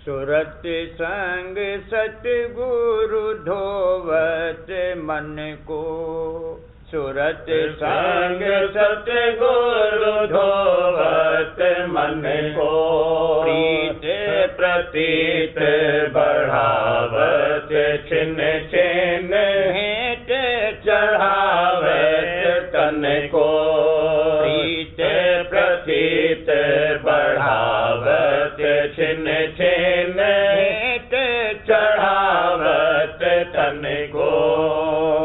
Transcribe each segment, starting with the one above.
सुरत संग सतगुरु धोवत मन को। सुरत संग सतगुरु धोवत मन को। प्रीत प्रतीत बढ़ावत छिन छिन भेंट चढ़ावत तन को। प्रीत प्रतीत बढ़ावत छिन छिन भेंट चढ़ावत तन को।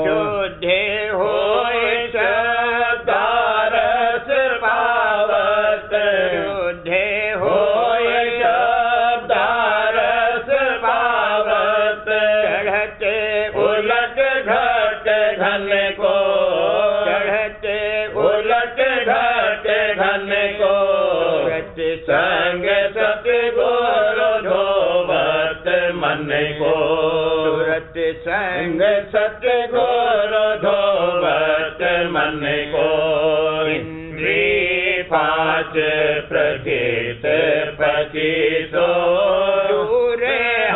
शुद्धे होए शब्दारस पावत। शुद्धे होए शब्दारस पावत। चढ़ते उलट घट घन को। चढ़ते उलट घट घन को। रत संग सतगुरु धोवत मन को। सुरत संग सतगुरु धोवत मन को। इंद्रिय पांच प्रकृत पचीसो। दूर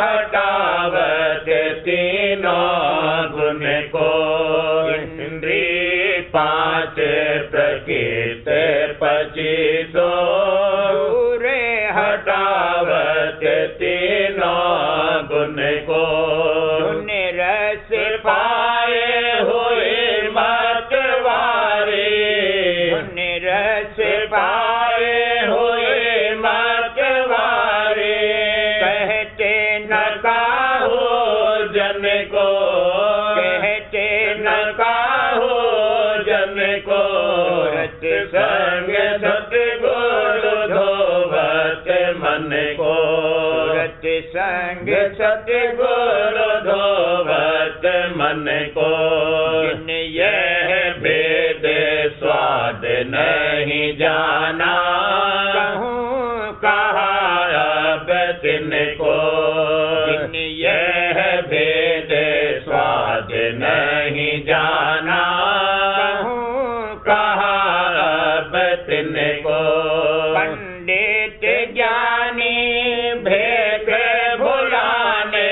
हटावत तीनों गुण को। इंद्रिय पांच प्रकृत पचीसो। दूर हटावत तीनों गुण को। रस पाए हुए मतवारे। रस पाए हुए मतवारे। कहते न काहो जन को। कहते न काहो जन को। रत संग सतगुरु धोवत मन को। रत संग सतगुरु धोवत मन को। जिन यह भेद स्वाद नहीं जाना। कहूँ कहा अब तिनको। जिन यह भेद स्वाद नहीं जाना। कहूँ कहा अब तिनको। पंडित ज्ञानी भेद भुलाने।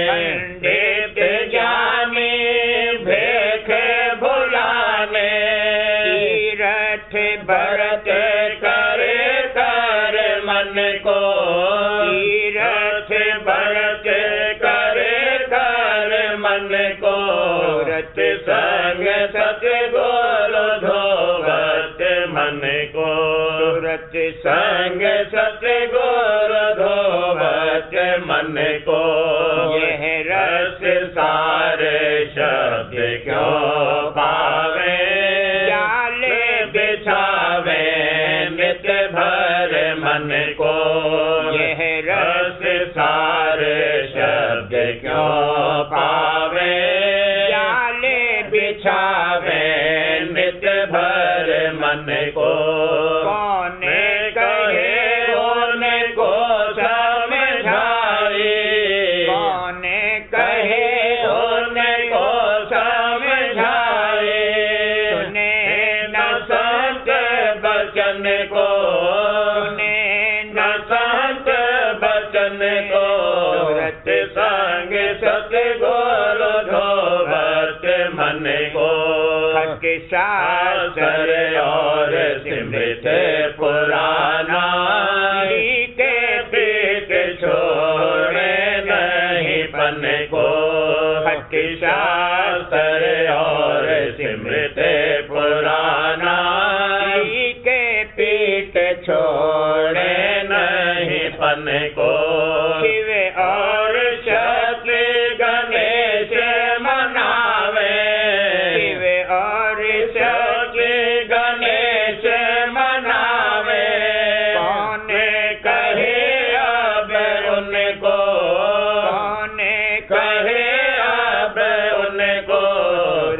पंडित ज्ञानी भेद भुलाने। तीरथ भरत करे कर मन को। तीरथ भरत करे कर मन को। रत संग सतगुरु धोवत मन को। रत संग सतगुरु धोवत मन को। यह रस सार शब्द क्यों पावे। जाले बिछावे नित भर मन को। यह रस सार शब्द क्यों पावे। जाले बिछावे नित भर मन को। कौन कहे उनको समझाए। कौन कहे उनको समझाए। सुने न संत बचन को। सुने न संत बचन को। रत संग सतगुरु धोवत मन को। खट शास्त्र और सिमृत पुराना। के पीठ छोड़े नहीं पन को। खट शास्त्र और सिमृत पुराना। के पीठ छोड़े नहीं पन को। शिव और शक्ति गणेश मनावे। शिव और शक्ति गणेश मनावे। कौन कहे अब उनको। कौन कहे अब उनको।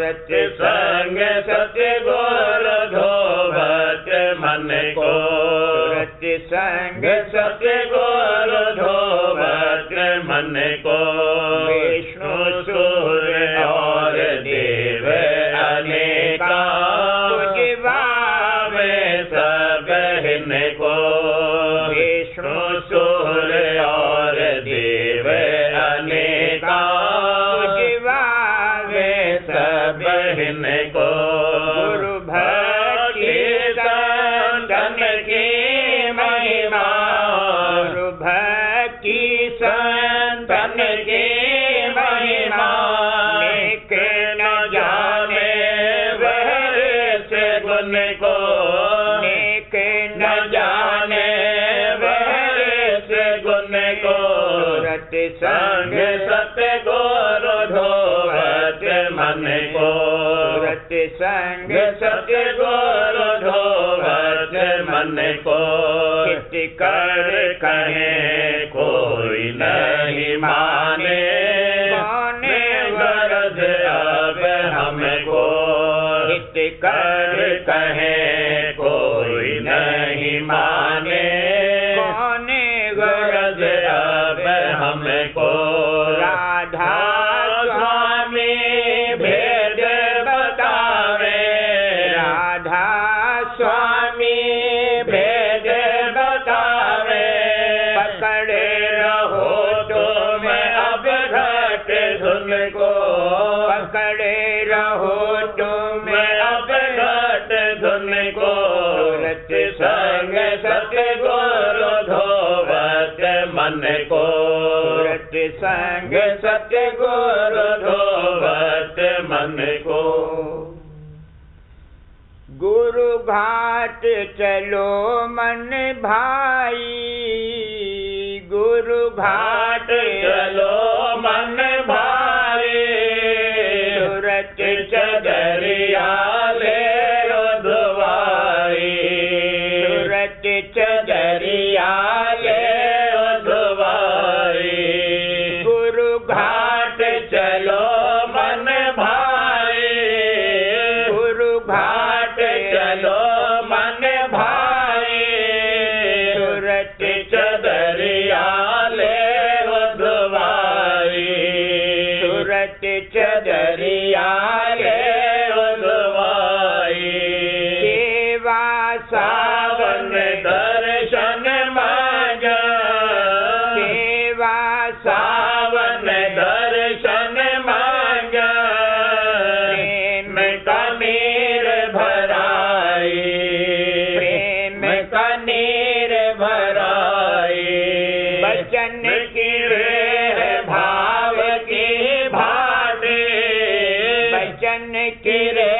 रत संग सतगुरु धोवत मन को। रत संग सतगुरु धोवत मन को। विष्णु सूर्य और देव अनेका। पुजवावे सब हिन को। विष्णु सूर्य और संग सतगुरु धोवत मन को, संग सतगुरु धोवत मन को, कित कर कहे कोई नहीं माने, माने गरज अब हमको, कित कर कहे कोई नहीं माने, कौने गरज अब हमको। राधा स्वामी भेद बतावे, राधा स्वामी भेद बतावे, पकड़े रहो तुम अब घट धुन को, पकड़े रहो तुम अब घट धुन को, संग सतगुरु धोवत मन को, संग सतगुरु धोवत मन को। गुरु घाट चलो मन भाई, गुरु घाट चलो मन भाई, सूरत चदरिया ले धुआई, सूरत चदरिया ले धुआई, गुरु घाट चलो मन भाई, गुरु घाट चलो मन भाई, सूरत चदरिया ले धुआई, सूरत चदरिया ले धुआई, सेवा सावन दर्शन मांगा, सेवा सावन दर्शन मांगा, प्रेम का नीर भराई, प्रेम का नीर भराई, बचन की रे भाव की भाटे, बचन की रे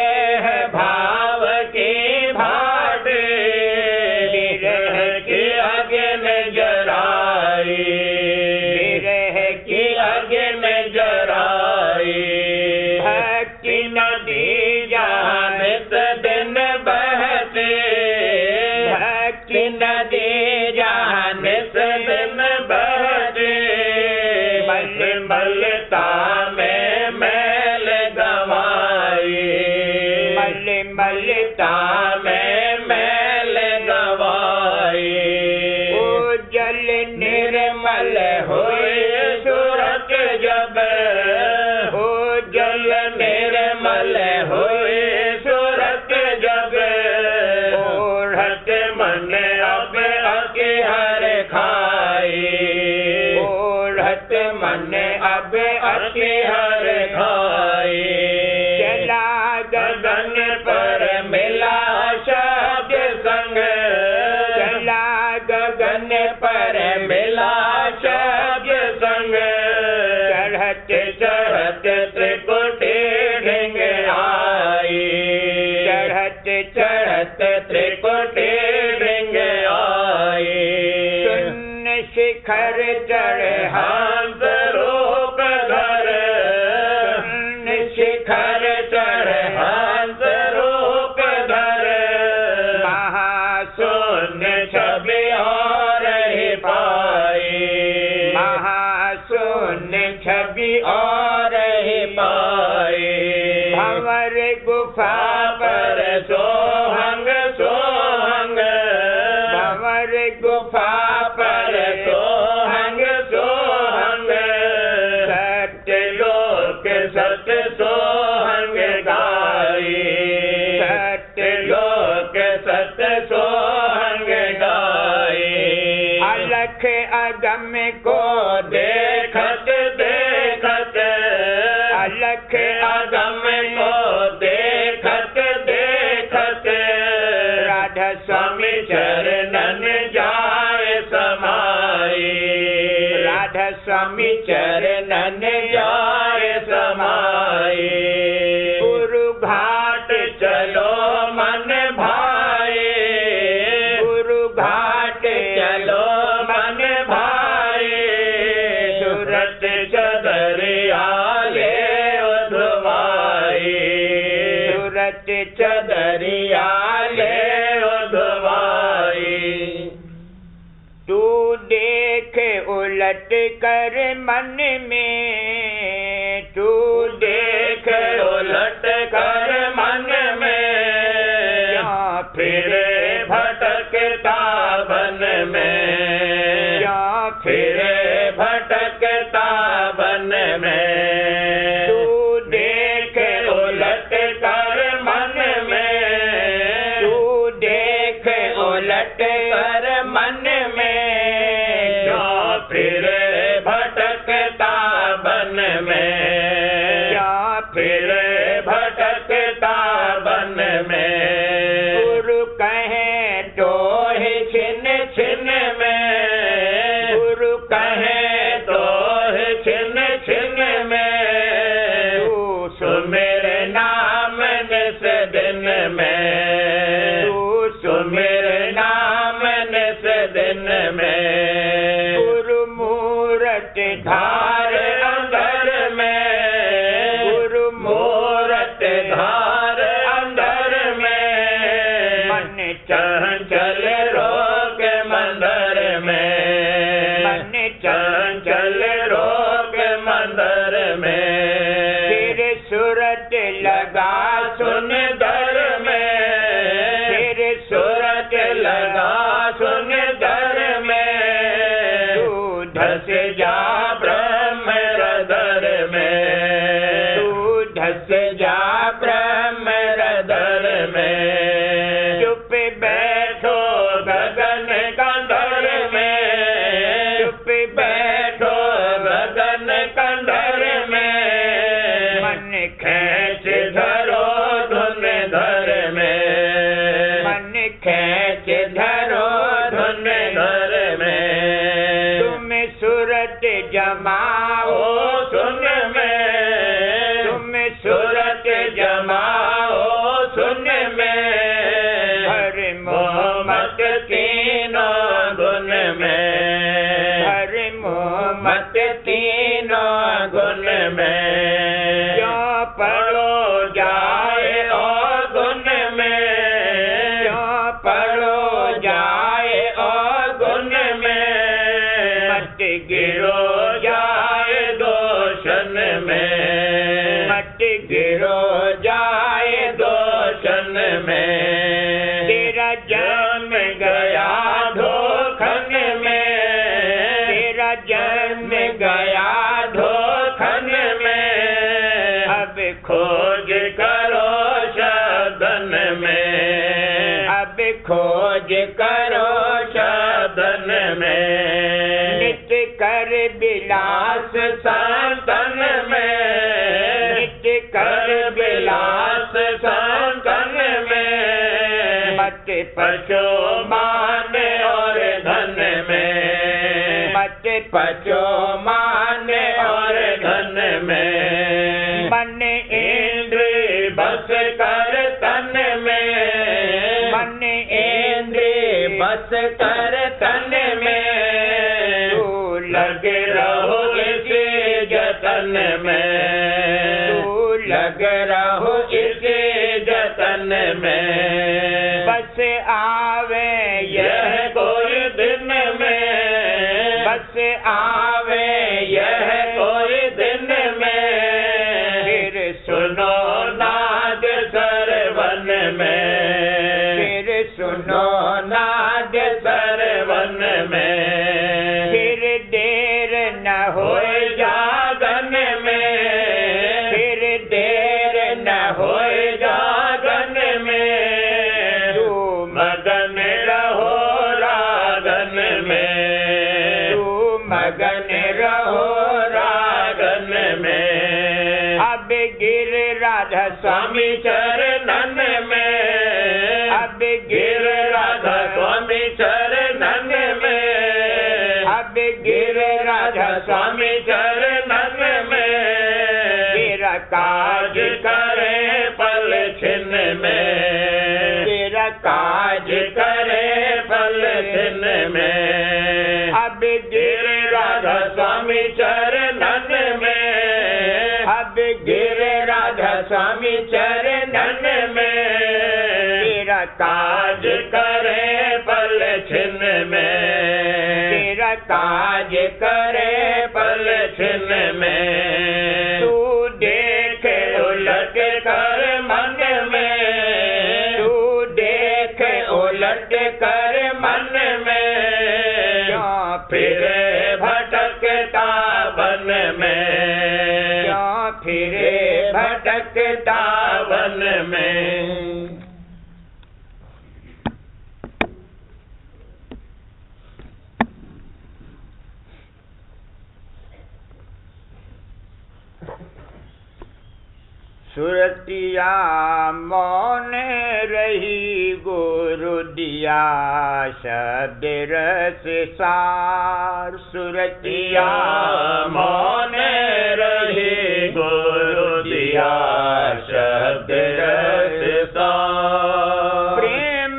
भाव की भाटे, विरह की अग्न जराई, विरह की अग्न जराई, भक्ति नदी जहाँ नित दिन बहते, भक्ति नदी जहाँ नित दिन बहते, बल बलता में मैल गवाई, बल बलता में मैल गवाई, ओ जल निर्मल हुए सूरत जब, ओ जल निर्मल हुए सूरत जब, ओढ़त मन अब अके हर खाई, ओढ़त मन अब अके हर खाई, चला गगन पर मिला शब्द संग, चला गगन पर मिला शब्द संग, चढ़त चढ़त त्रिकुटी ढिंग आई, चढ़त चढ़त त्रिकुटी ढिंग आई, सुन शिखर चढ़े हंस रूप धर, सुन शिखर चढ़े हंस रूप धर, महाशून्य छवि और ही पाई, महाशून्य छवि और ही पाई, भंवर गुफा पर सोहंग सोहंग, भंवर गुफा पर सोहंग सोहंग, सत्य लोक सत्य सोहंग गाई, सत्य लोक सत्य सोहंग गाई, अलख अगम को देखत देखत, अलख अगम को देखत देखत, राधा स्वामी चरणन जाए समाई, राधा स्वामी चरणन जाए समाई, गुरु घाट चलो मन भाई, गुरु घाट चलो मन भाई, उलट कर मन में तू देख उलट कर मन में, या फिर भटकता बन में, या फिर भटकता बन में। तू देख उलट कर मन में, तू देख उलट कर मन में, या फिर भटकता बन में, या फिर भटकता बन में। गुरु कहे तो ही छिन छिन में, गुरु कहे तो ही छिन छिन में, तू सुमिर नाम निस दिन में, तू सुमिर नाम निस दिन में। गुरु मूरत धार अंदर में, गुरु मूरत धार अंदर में, मन चंचल रोग मंदिर में, मन चंचल रोग मंदिर में। फिर सूरत लगा सुन दर में, फिर सूरत लगा सुन दर में, तू धस जा ब्रह्म हृदय में, तू धस जा ब्रह्म हृदय में। चुप बैठो गगन कंधर में, चुप बैठो गगन कंधर में, मन खींच धरो धुन धर में, मन खींच धरो धुन धर में। तुम सूरत जमाओ सुन में, तुम सूरत जमाओ सुन में, हर मोहम्मद तीनों गुण में, हर मोहम्मद तीनों गुण में। जो पढ़ो जाए और गुण में, जो पढ़ो जाए और गुण में, मत गिरो जाए दोषन में, मत गिरो जाए दोषन में। तेरा जन्म गया धोखन में, तेरा जन्म गया धोखन में, अब खोज करो शब्दन में, अब खोज करो शब्दन में। नित्य कर विलास संतन में, नित्य कर विलास संतन में, मत पचो मान और धन में, मत पचो मान और धन में। मन इंद्र बस कर तन में, मन इंद्र बस कर तन में, तू लगे रहो इसी जतन में, तू लग रहो इसी जतन में। बस आवे यह कोई दिन में, बस आवे यह कोई दिन में, फिर सुनो नाद सरवन में, फिर सुनो नाद सरवन में। फिर देर न होए जागन में, फिर देर न होए जागन में, तू मगन रहो रागन में, तू मगन रहो रागन में। अब गिर राधा स्वामी चरणन में, अब गिर राधा स्वामी चरणन में, अब गिर राधा स्वामी चरणन में। तेरा काज करे पल छिन में, तेरा काज करे पल छिन में। अब गिर राधा स्वामी चरणन में, अब गिर राधा स्वामी चरणन में। तेरा काज करे पल छिन में, तेरा काज करे पल छिन में, तू देख उलट कर मन में, तू देख उलट कर मन में, क्यों फिरे भटकता वन में, क्यों फिरे भटकता वन में। सुरतिया मौन रही गुरु दिया शब्द रस सार, सुरतिया मौन रही गुरु दिया शब्द रस सार, प्रेम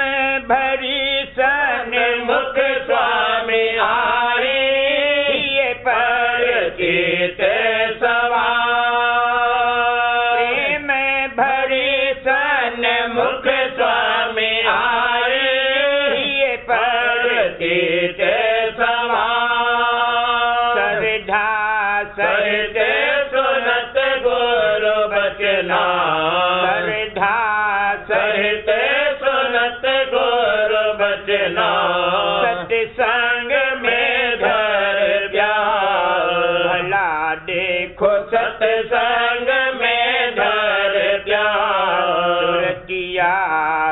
भरी सन्मुख स्वामी आए, ये पर कीत सवार, मुख स्वामी आए, ये परिचित सवार, श्रद्धा सहित सुनत गुरु बचना, श्रद्धा सहित सुनत गुरु बचना, सत्संग में धर प्यार, भला देखो सत्संग में धर प्यार,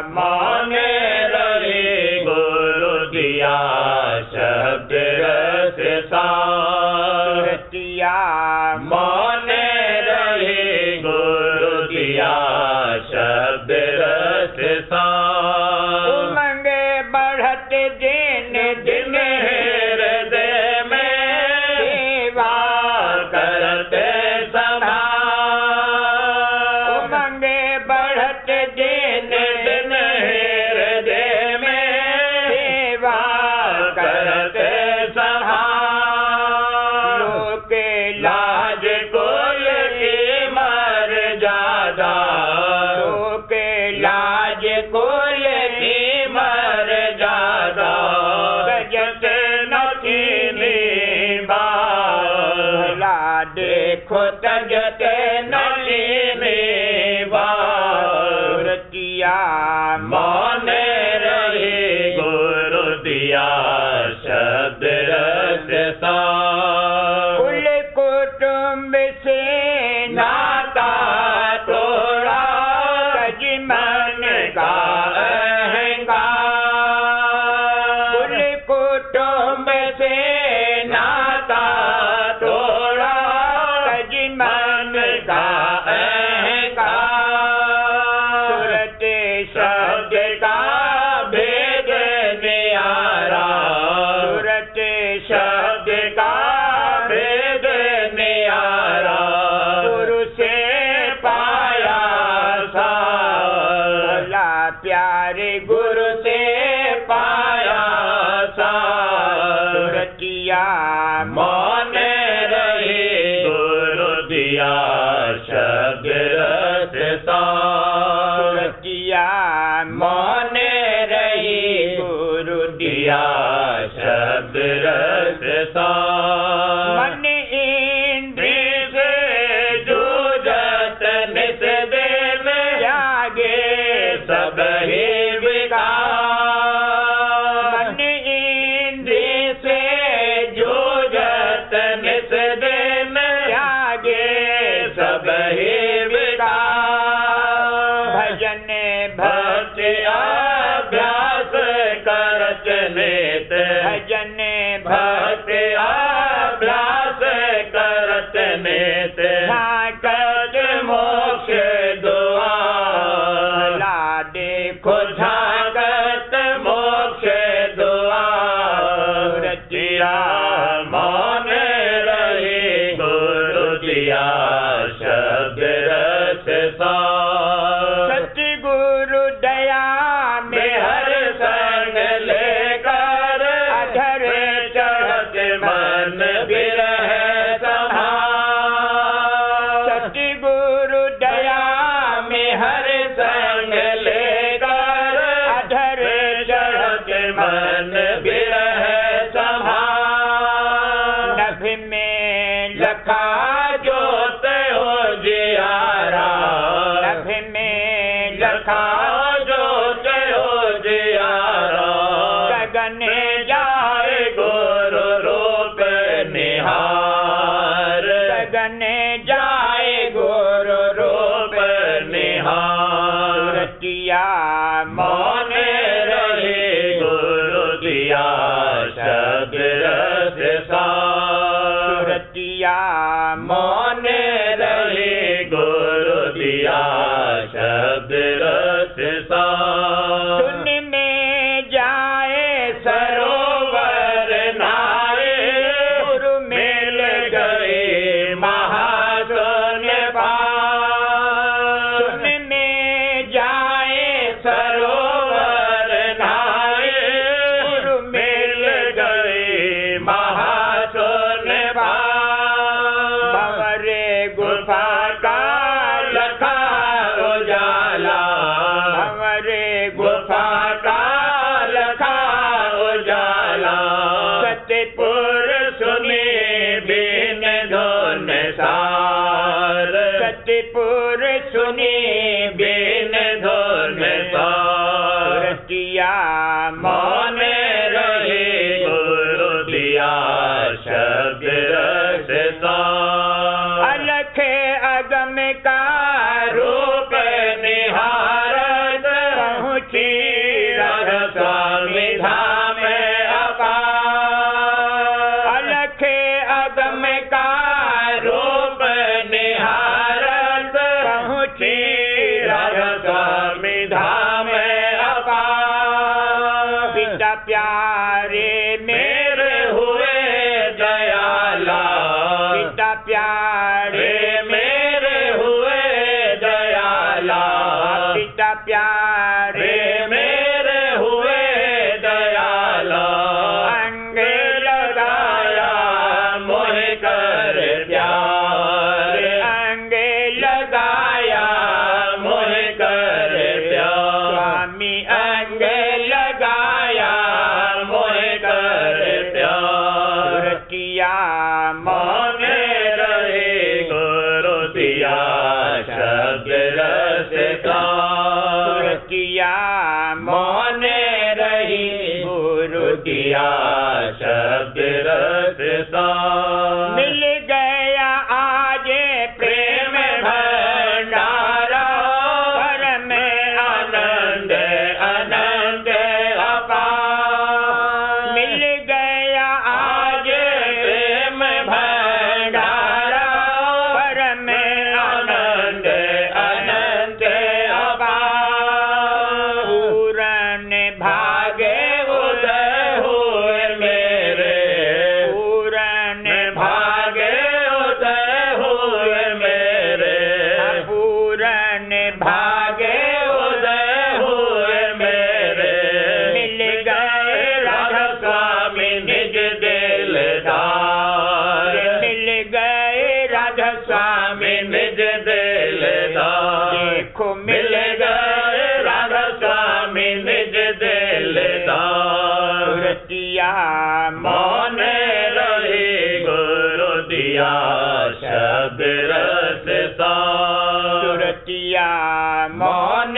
मौन रहे गुरु दिया शब्द रस सार, मौन रहे गुरु दिया शब्द रस सार, उमंग बढ़त दिन दिन हृदय में, सेवा करते सदा, उमंग बढ़त दिन दिन हृदय में, सेवा करते सदा, लोक लाज कुल की मर्यादा, लोक लाज कुल की मर्यादा, सजत नचीनी बार, भला देखो तजत नचीनी बार, मौन रहे गुरु दिया शब्द रस सार, कुल कुटुंब से नाता तोड़ा, सज मन का अहंकार, कुल कुटुंब से नाता तोड़ा, सज मन का अहंकार, शब्द का भेद न्यारा, सूरत शब्द का भेद न्यारा, गुरु से पाया साला, प्यारे गुरु से पाया सूरतिया मौन रहे गुरु दिया शब्द रस सार, मौन रही गुरु दिया शब्द रस सार, मन इंद्रिय से जूझत निस दिन, जागे सब ही विकार, मन इंद्रिय से जूझत निस दिन, जागे सब ही विकार, भजन भक्ति अभ्यास करत नित, भजन भक्ति अभ्यास करत नित, झांकत मोक्ष द्वार, ला देखो झांकत मोक्ष द्वार, रचिया मौन रहे गुरु दिया शब्द रस सार, सतगुरु दया में हर संग लेकर, अधर चढ़त मन बिरह संभार, सतगुरु दया में हर संग लेकर, अधर चढ़त मन बिरह संभार, नभ में लखा जोत हो जियारा, नभ में लखा जोत हो जियारा, गगन जाए गुरु रूप निहार, गगन जाए गुरु रूप निहार, सुरतिया मौन रहे गुरु दिया शब्द रस सार, सुरतिया मौन रहे गुरु दिया शब्द रस सार, सुन में जाए सरोवर नारे, गुरु मिल गए महासुन पार, सुन में जाए सरोवर नारे, गुरु मिल गए महासुन पार, भंवरे गुफा का लखा उजाला, भंवरे गुफा का लखा उजाला, सतपुर सुने बिन धुन सार, सतपुर सुने बिन धुन सार, किया मौन रहे गुरु दिया शब्द रस सार, अलख अगम का रूप निहारत, पहुँची राधा स्वामी धाम अपार, अलख अगम का रूप निहारत, पहुँची राधा स्वामी धाम अपार, पिता प्यारे मेरे हुए दयाला, पिता प्यारे मेरे हुए दयाला, पिता प्यारे मेरे हुए दयाला, अंग लगाया मोह कर प्यार, अंग लगाया मोह कर प्यार, स्वामी अंग लगाया मोह कर प्यार, सुरतिया मौन रहे गुरु दिया शब्द रस सार, सुरतिया मौन रही गुरु दिया शब्द रस सार, मिल गया आज प्रेम भंडारा, परम आनंद अनंत अपार, मिल गया आज प्रेम भंडारा, परम आनंद अनंत अपार, पूरन भागे उदय हुए मेरे, पूरन भागे उदय हुए मेरे, पूरन भागे उदय हुए मेरे, मिल गए राधा स्वामी निज दिलदार, मिल गए राधा स्वामी निज दिलदार, देखो मिल गए राधा स्वामी निज दिलदार, सुरतिया मौन रहे गुरु दिया शब्द रस सार, सुरतिया मौन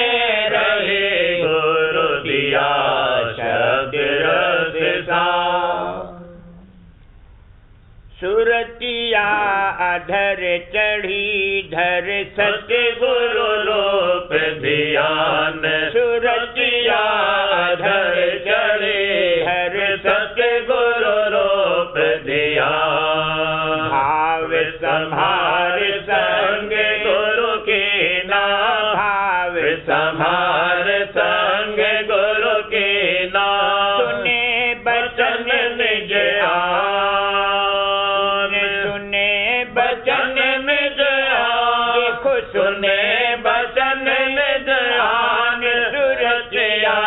रहे गुरु दिया शब्द रस सार, सुरतिया अधर चढ़ी धर सतगुरु रूप ध्यान, सुरतिया अधर चढ़ी धर सतगुरु रूप ध्यान, भाव संहार संग गुरु के नाम, भाव संहार संग गुरु के नाम, सुने बचन निज आन, सुने बचन निज आन, देखो सुने बचन निज आन, सुरतिया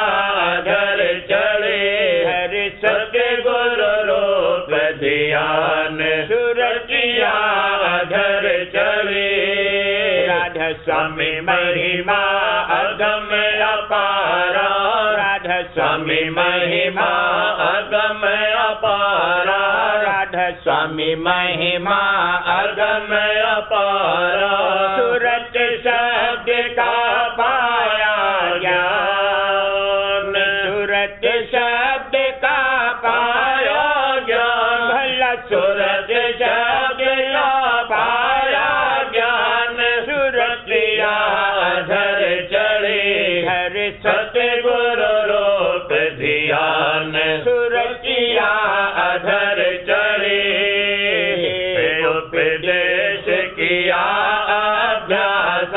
धर चढ़े हर सतगुरु रूप ध्यान, सुरतिया धर चढ़े राधा स्वामी महिमा अगम अपारा, राधा स्वामी महिमा अगम अपारा, राधा स्वामी महिमा अगम अपारा सूरत शब्द का पाया ज्ञान सूरत शब्द का पाया ज्ञान भला सूरत शब्द का पाया ज्ञान सूरतिया धर चढ़े हर सतगुरु रूप ध्यान सूरतिया अधर चढ़े उपदेश किया अभ्यास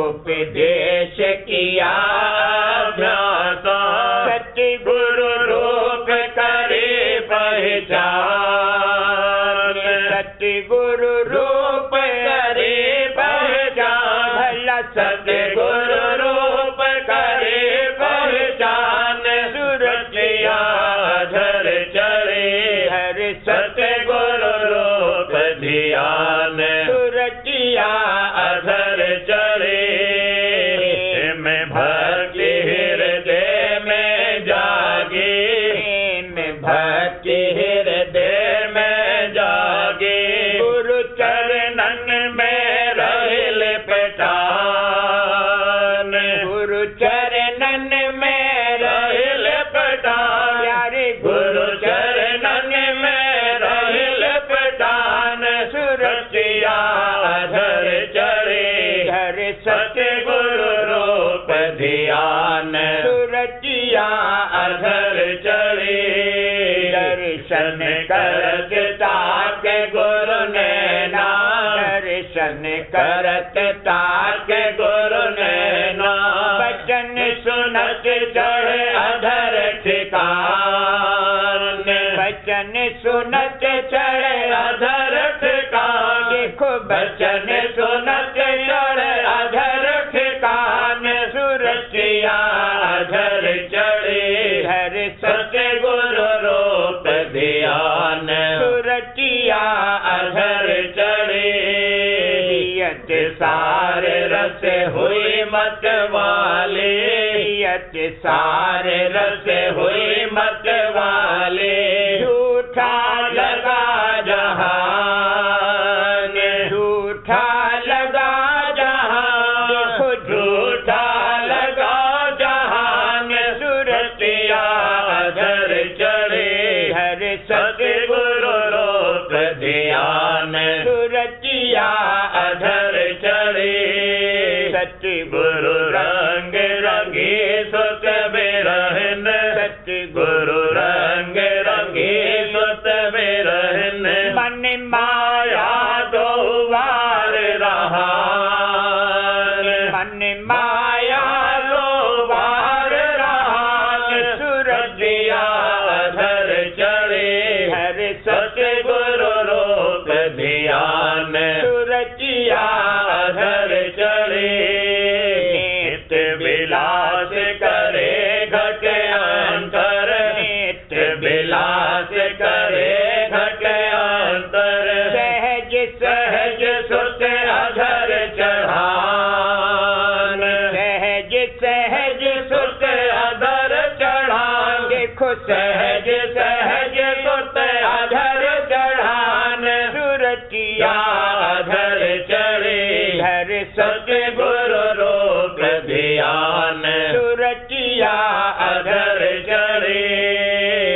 उपदेश किया अभ्यास सतगुरु रूप करे पहचान सतगुरु रूप करे पहचान भला सतगुरु रूप करे पहचान सूरतिया धर चढ़े हर सतगुरु रूप ध्यान सूरतिया अधर चढ़े मैं भक्ति हृदय में जागे मैं भक्ति हृदय में जागे गुरु चरणन में रहिल पठान गुरु चरणन में रहिल पठान यारे गुरु चरणन में रहिल पठान सूरतिया धर चढ़े हर सतगुरु रूप ध्यान सूरतिया अधर चढ़े दर्शन करत ताक गुरु नैना दर्शन करत ताक गुरु नैना वचन सुनत चढ़े अधर ठिकान वचन सुनत चढ़े अधर ठिकान देखो वचन सुनत चढ़े अधर ठिकान सूरतिया अधर चढ़े हर सतगुरु रूप ध्यान सूरतिया अधर चढ़े यत सारे रस हुई मत वाले यत सारे रस हुई मत वाले झूठा लगा जहान झूठा लगा जहान देखो झूठा लगा जहान सूरतिया धर चढ़े हर सतगुरु रूप ध्यान सूरतिया अधर चढ़े सतगुरु रंग रंगे सुत बिरहन सतगुरु रंग रंगे सुत बिरहन मन माया दो वार रहा मन माया दो वार रहा सूरतिया धर चढ़े हर सतगुरु रूप ध्यान सूरतिया धर चढ़े नित्य विलास करे घट अंतर नित्य विलास करे घट अंतर सहज सहज सुत अधर चढ़ान सहज सहज सुत अधर चढ़ान देखो सहज सहज सुत अधर चढ़ान सूरतिया अधर चढ़े हर सतगुरु रूप ध्यान सूरतिया अधर चढ़े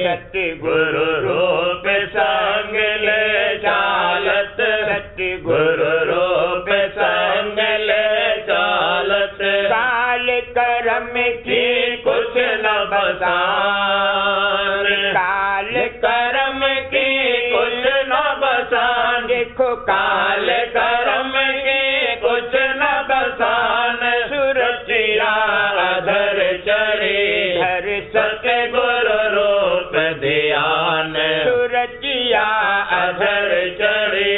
सतगुरु रूप संग ले चालत सतगुरु रूप संग ले चालत काल कर्म की कुछ न बसान काल कर्म की कुछ न बसान देखो काल कर्म की कुछ न बसान सूरतिया अधर चढ़े हर सतगुरु रूप ध्यान सूरतिया अधर चढ़े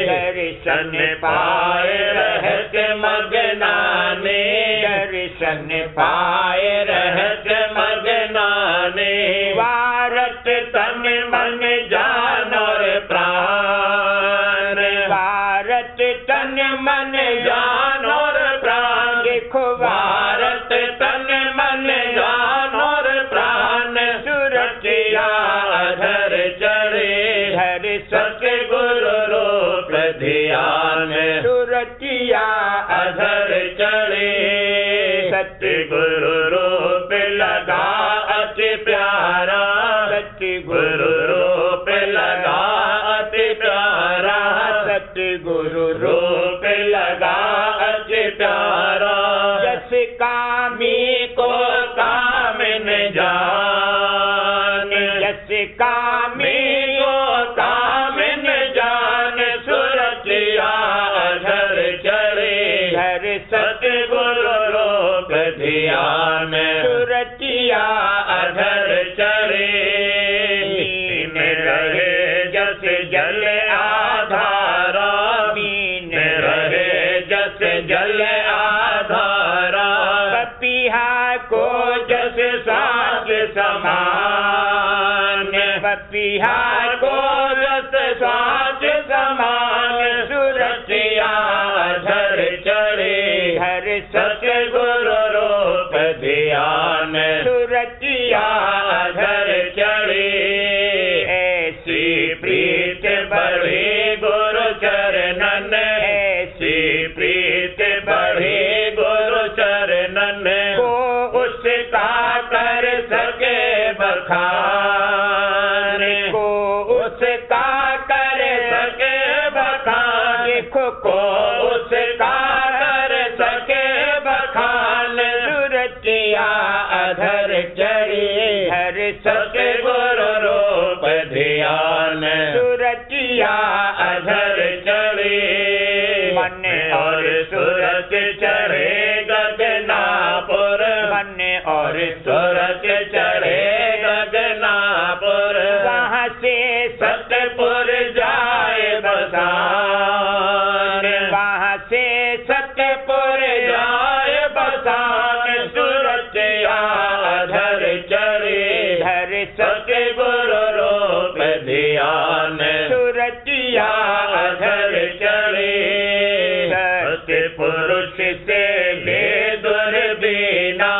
दर्शन पाए रहत मगनाने दर्शन पाए रहत मगनाने वारत तन मन जान और प्राण वारत तन मन जान और प्राण देखो वारत तन मन जान और प्राण सूरतिया अधर चढ़े सतगुरु रूप ध्यान सुरतिया अधर चढ़े सतगुरु रूप लगा अति प्यारा सतगुरु रूप लगा अति प्यारा सतगुरु रूप लगा अति प्यारा जस कामी को कामिन जान जस कामी को कामिन जान सुरतिया अधर चढ़े धर सतगुरु रूप ध्यान सुरतिया अधर चढ़े मीन रहे जस जल आधारा मीन रहे जस जल आधारा पपीहा को जस साज समान पपीहा को जस साज समान सुरतिया अधर चढ़े हर सतगुरु रूप ध्यान सुरतिया अधर चढ़े ऐसी प्रीत बढ़े गुरु चरणन ऐसी प्रीत बढ़े गुरु चरणन को उसका कर सके बखान को उसका कर सके बखान को उसका कर सके बखान सुरतिया अधर चढ़े हर सतगुरु रूप ध्यान सुरतिया अधर चढ़े मन और सुरत चढ़े गगनापुर मन और सुरत चढ़े गगनापुर वहाँ से सतपुर जाए बसान वहाँ से सतपुर जाए बसान सुरतिया अधर चढ़े धर सतगुरु रूप ध्यान सुरतिया अधर चढ़े सतपुरुष से ले दुर्बीना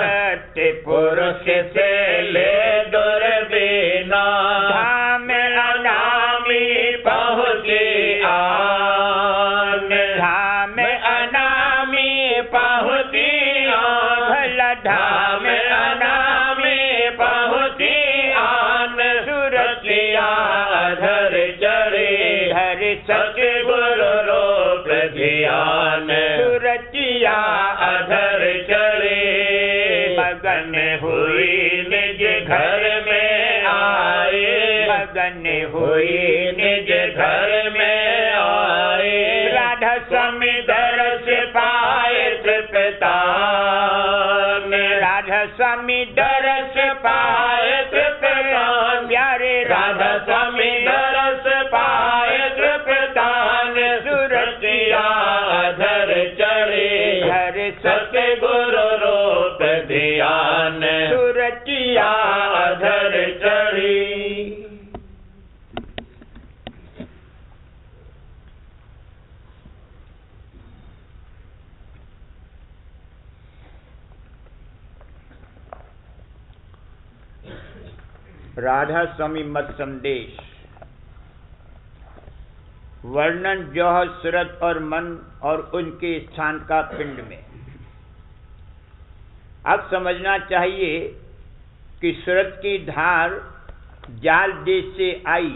सतपुरुष से ले दुर्बीना धाम अनामी पहुँचे आन धाम अनामी पहुँची आन भला धाम अनामी पहुँची आन सुरतिया अधर चढ़े हर सतगुरु रूप ध्यान सुरतिया अधर चढ़े मगन हुई निज घर में आए मगन हुई निज घर में आए राधा स्वामी दरस पाए तृप्तान राधा स्वामी दरस पाए तृप्तान प्यारे राधा स्वामी दरस पाए तृप्तान सुरतिया अधर चढ़े हर सतगुरु रूप ध्यान सुरतिया अधर चढ़ी। राधा स्वामी मत संदेश वर्णन जौहर सूरत और मन और उनके स्थान का पिंड में। अब समझना चाहिए कि सूरत की धार जाल देश से आई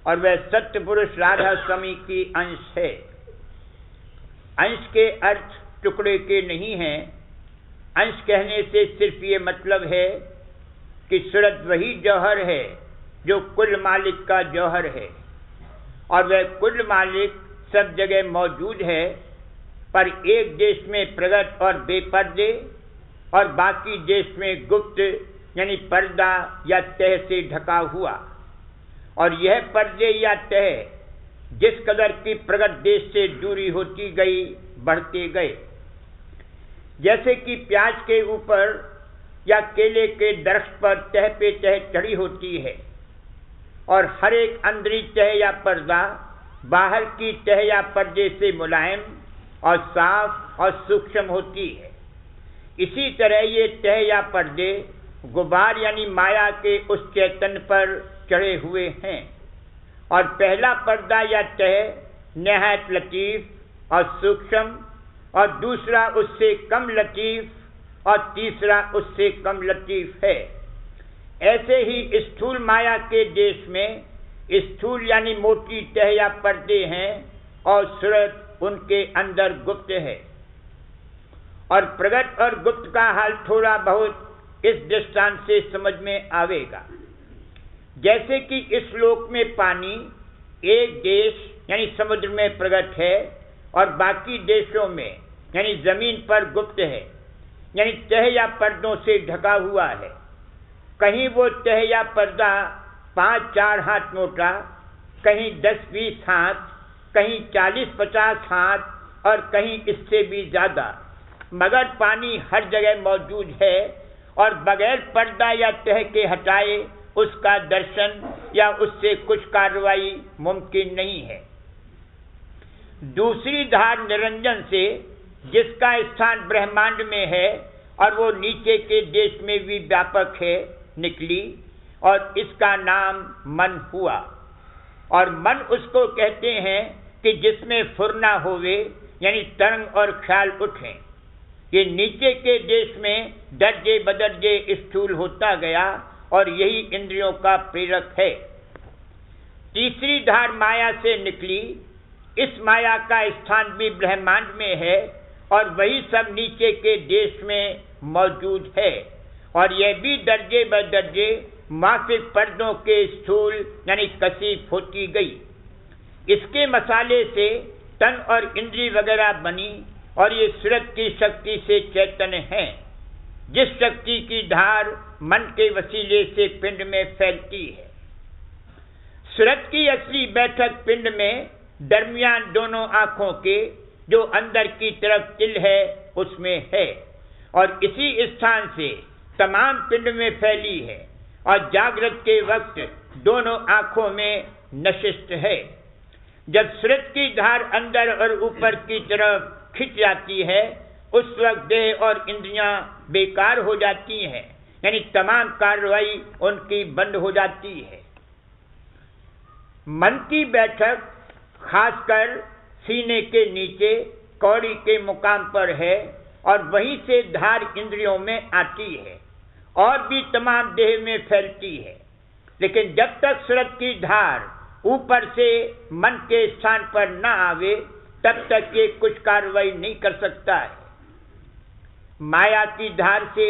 और वह सत्य पुरुष राधा स्वामी की अंश है। अंश के अर्थ टुकड़े के नहीं हैं। अंश कहने से सिर्फ ये मतलब है कि सूरत वही जौहर है जो कुल मालिक का जौहर है और वह कुल मालिक सब जगह मौजूद है, पर एक देश में प्रगट और बेपर्दे और बाकी देश में गुप्त यानी पर्दा या तह से ढका हुआ। और यह पर्दे या तह जिस कदर की प्रगट देश से दूरी होती गई बढ़ते गए। जैसे कि प्याज के ऊपर या केले के दरख्त पर तह पे तह चढ़ी होती है और हर एक अंदरी तह या पर्दा बाहर की तह या पर्दे से मुलायम और साफ और सूक्ष्म होती है, इसी तरह ये तह या पर्दे गुबार यानी माया के उस चैतन्य पर चढ़े हुए हैं और पहला पर्दा या तह निहायत लतीफ और सूक्ष्म, और दूसरा उससे कम लतीफ और तीसरा उससे कम लतीफ है। ऐसे ही स्थूल माया के देश में स्थूल यानी मोटी तह या पर्दे हैं और सूरत उनके अंदर गुप्त है। और प्रगट और गुप्त का हाल थोड़ा बहुत इस दृष्टांत से समझ में आवेगा। जैसे कि इस लोक में पानी एक देश यानी समुद्र में प्रगट है और बाकी देशों में यानी जमीन पर गुप्त है, यानी तह या पर्दों से ढका हुआ है। कहीं वो तह या पर्दा 5-4 हाथ मोटा, कहीं 10-20 हाथ, कहीं 40-50 हाथ और कहीं इससे भी ज्यादा, मगर पानी हर जगह मौजूद है और बगैर पर्दा या तह के हटाए उसका दर्शन या उससे कुछ कार्रवाई मुमकिन नहीं है। दूसरी धार निरंजन से, जिसका स्थान ब्रह्मांड में है और वो नीचे के देश में भी व्यापक है, निकली और इसका नाम मन हुआ। और मन उसको कहते हैं कि जिसमें फुरना होवे यानी तरंग और ख्याल उठें। ये नीचे के देश में दर्जे बदर्जे स्थूल होता गया और यही इंद्रियों का प्रेरक है। तीसरी धार माया से निकली। इस माया का स्थान भी ब्रह्मांड में है और वही सब नीचे के देश में मौजूद है और यह भी दर्जे बदर्जे माफिक पर्दों के स्थूल यानी कसीफ होती गई। इसके मसाले से तन और इंद्री वगैरह बनी और ये सूरत की शक्ति से चैतन्य है, जिस शक्ति की धार मन के वसीले से पिंड में फैलती है। सूरत की असली बैठक पिंड में दरमियान दोनों आंखों के, जो अंदर की तरफ तिल है, उसमें है और इसी स्थान से तमाम पिंड में फैली है और जागृत के वक्त दोनों आंखों में नशिष्ट है। जब सूरत की धार अंदर और ऊपर की तरफ खिंच जाती है, उस वक्त देह और इंद्रियां बेकार हो जाती हैं, यानी तमाम कार्रवाई उनकी बंद हो जाती है। मन की बैठक खासकर सीने के नीचे कौड़ी के मुकाम पर है और वहीं से धार इंद्रियों में आती है और भी तमाम देह में फैलती है। लेकिन जब तक सूरत की धार ऊपर से मन के स्थान पर न आवे, तब तक ये कुछ कार्रवाई नहीं कर सकता है। माया की धार से,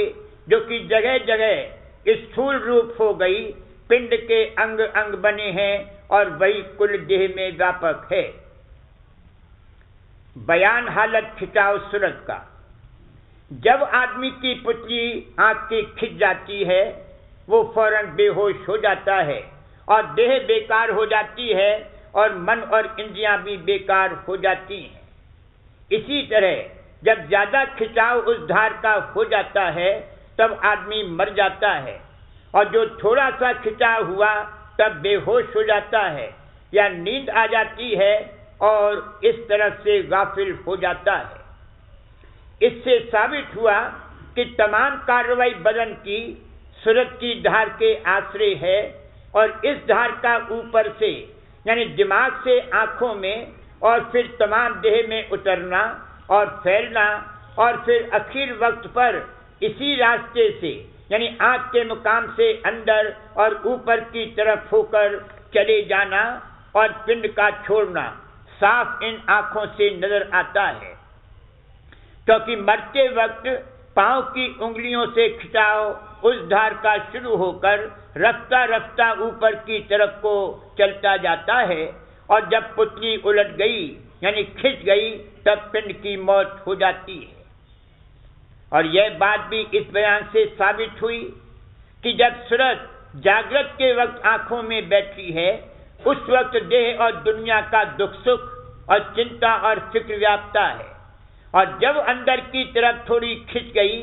जो कि जगह जगह स्थूल रूप हो गई, पिंड के अंग अंग बने हैं और वही कुल देह में व्यापक है। बयान हालत खिंचाव सूरत का। जब आदमी की पुतली आंख की खिंच जाती है, वो फौरन बेहोश हो जाता है और देह बेकार हो जाती है और मन और इंद्रियां भी बेकार हो जाती हैं। इसी तरह जब ज्यादा खिंचाव उस धार का हो जाता है, तब आदमी मर जाता है और जो थोड़ा सा खिंचाव हुआ तब बेहोश हो जाता है या नींद आ जाती है और इस तरह से गाफिल हो जाता है। इससे साबित हुआ कि तमाम कार्रवाई बदन की सूरत की धार के आश्रय है और इस धार का ऊपर से यानी दिमाग से आंखों में और फिर तमाम देह में उतरना और फैलना और फिर आखिर वक्त पर इसी रास्ते से यानी आंख के मुकाम से अंदर और ऊपर की तरफ होकर चले जाना और पिंड का छोड़ना साफ इन आंखों से नजर आता है। क्योंकि मरते वक्त पांव की उंगलियों से खिंचाव उस धार का शुरू होकर रफ्ता रफ्ता ऊपर की तरफ को चलता जाता है और जब पुतली उलट गई यानी खिंच गई, तब पिंड की मौत हो जाती है। और यह बात भी इस बयान से साबित हुई कि जब सूरत जागृत के वक्त आंखों में बैठी है, उस वक्त देह और दुनिया का दुख सुख और चिंता और फिक्र व्यापता है और जब अंदर की तरफ थोड़ी खिंच गई,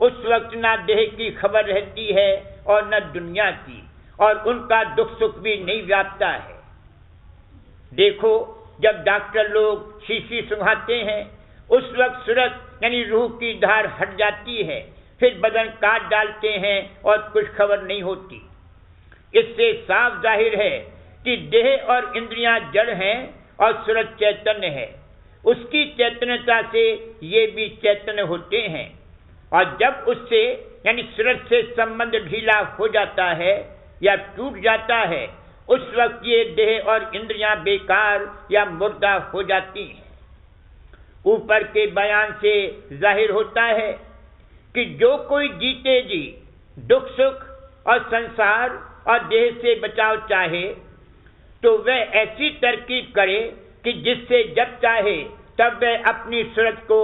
उस वक्त ना देह की खबर रहती है और न दुनिया की, और उनका दुख सुख भी नहीं व्यापता है। देखो, जब डॉक्टर लोग शीशी सुंघाते हैं, उस वक्त सूरत यानी रूह की धार हट जाती है, फिर बदन काट डालते हैं और कुछ खबर नहीं होती। इससे साफ जाहिर है कि देह और इंद्रियां जड़ हैं और सूरज चैतन्य है, उसकी चैतन्यता से ये भी चैतन्य होते हैं। और जब उससे यानी सूरज से संबंध ढीला हो जाता है या टूट जाता है, उस वक्त ये देह और इंद्रियां बेकार या मुर्दा हो जाती हैं। ऊपर के बयान से जाहिर होता है कि जो कोई जीते जी दुख सुख और संसार और देह से बचाव चाहे तो वह ऐसी तरकीब करे कि जिससे जब चाहे तब वह अपनी सूरज को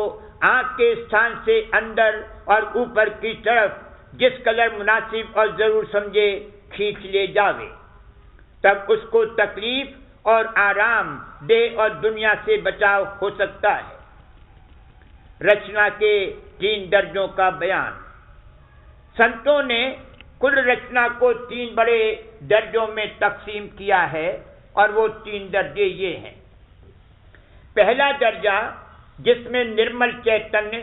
आंख के स्थान से अंदर और ऊपर की तरफ जिस कलर मुनासिब और जरूर समझे खींच ले जावे। तब उसको तकलीफ और आराम देह और दुनिया से बचाव हो सकता है। रचना के 3 दर्जों का बयान। संतों ने कुल रचना को 3 बड़े दर्जों में तकसीम किया है और वो 3 दर्जे ये हैं। पहला दर्जा जिसमें निर्मल चैतन्य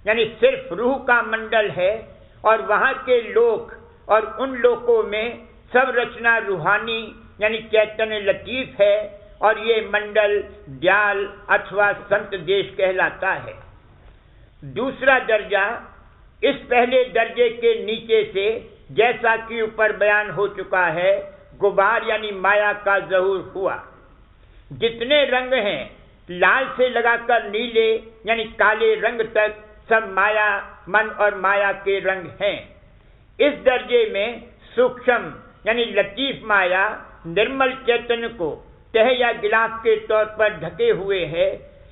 यानी सिर्फ रूह का मंडल है और वहां के लोक और उन लोकों में सब रचना रूहानी यानी चैतन्य लतीफ है और ये मंडल दयाल अथवा संत देश कहलाता है। दूसरा दर्जा इस पहले दर्जे के नीचे से जैसा कि ऊपर बयान हो चुका है गुबार यानी माया का ज़हूर हुआ। जितने रंग हैं लाल से लगाकर नीले यानी काले रंग तक सब माया मन और माया के रंग हैं। इस दर्जे में सूक्ष्म यानी लतीफ माया निर्मल चैतन्य को तह या गिलाफ के तौर पर ढके हुए है,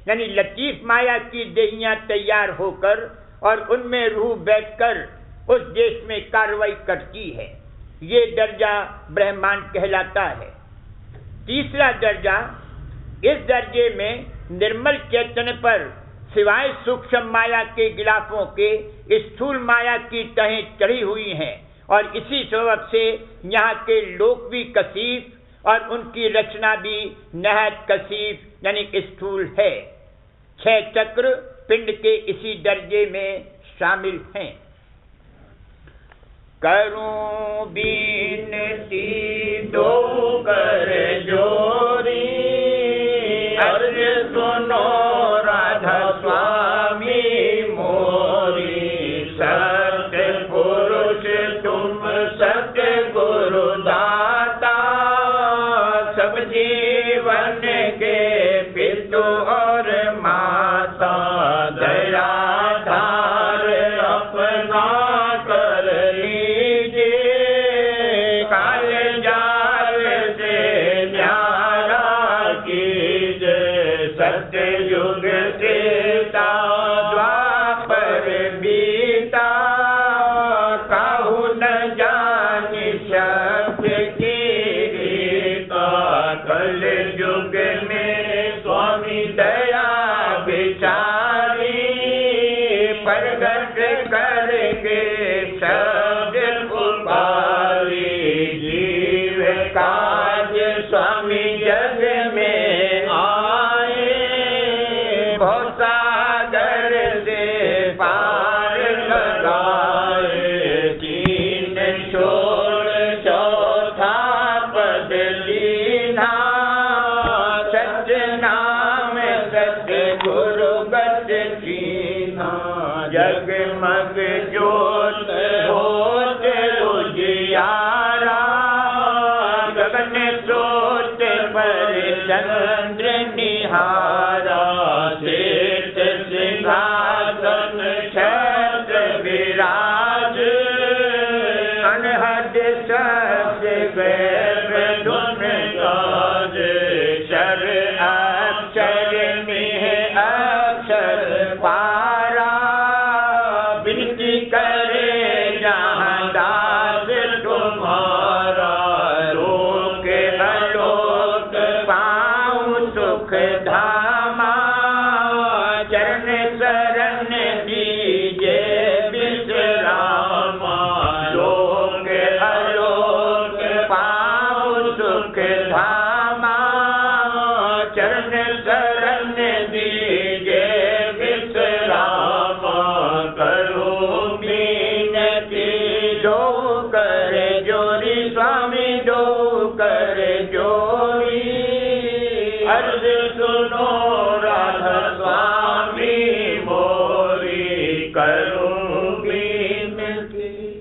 यानी लतीफ माया की देहियां तैयार होकर और उनमें रूह बैठकर उस देश में कार्रवाई करती है। ये दर्जा ब्रह्मांड कहलाता है। तीसरा दर्जा, इस दर्जे में निर्मल चैतन्य पर सिवाय सूक्ष्म माया के गिलाफों के स्थूल माया की तहें चढ़ी हुई हैं और इसी सबब से यहाँ के लोक भी कसीफ और उनकी रचना भी नहायत कसीफ यानी स्थूल है। 6 चक्र पिंड के इसी दर्जे में शामिल हैं। करूं बीनती दो कर जोरी, अर्ज सुनो राधा स्वामी मोरी। सत्य पुरुष तुम सत्य गुरु दाता, सब जीवन के पितु और माता। दया धार अपना कर लीजिए, काल जाल से न्यारा कीजिए। सत्य युग त्रेता द्वापर बीता, काहू न जानि शब्द की रीता। कल युग में स्वामी दया विचारी, प्रगट करके शब्द पुकारी। जीव काज स्वामी जग में आए, भवसागर से पार लगाए। 3 छोड़ चौथा पद लीना, सत्य नाम सत्य गुरु गत कीना। जगमग ज्योत होत उजियारा, गगन स्रोत पर चंद्र निहारा। से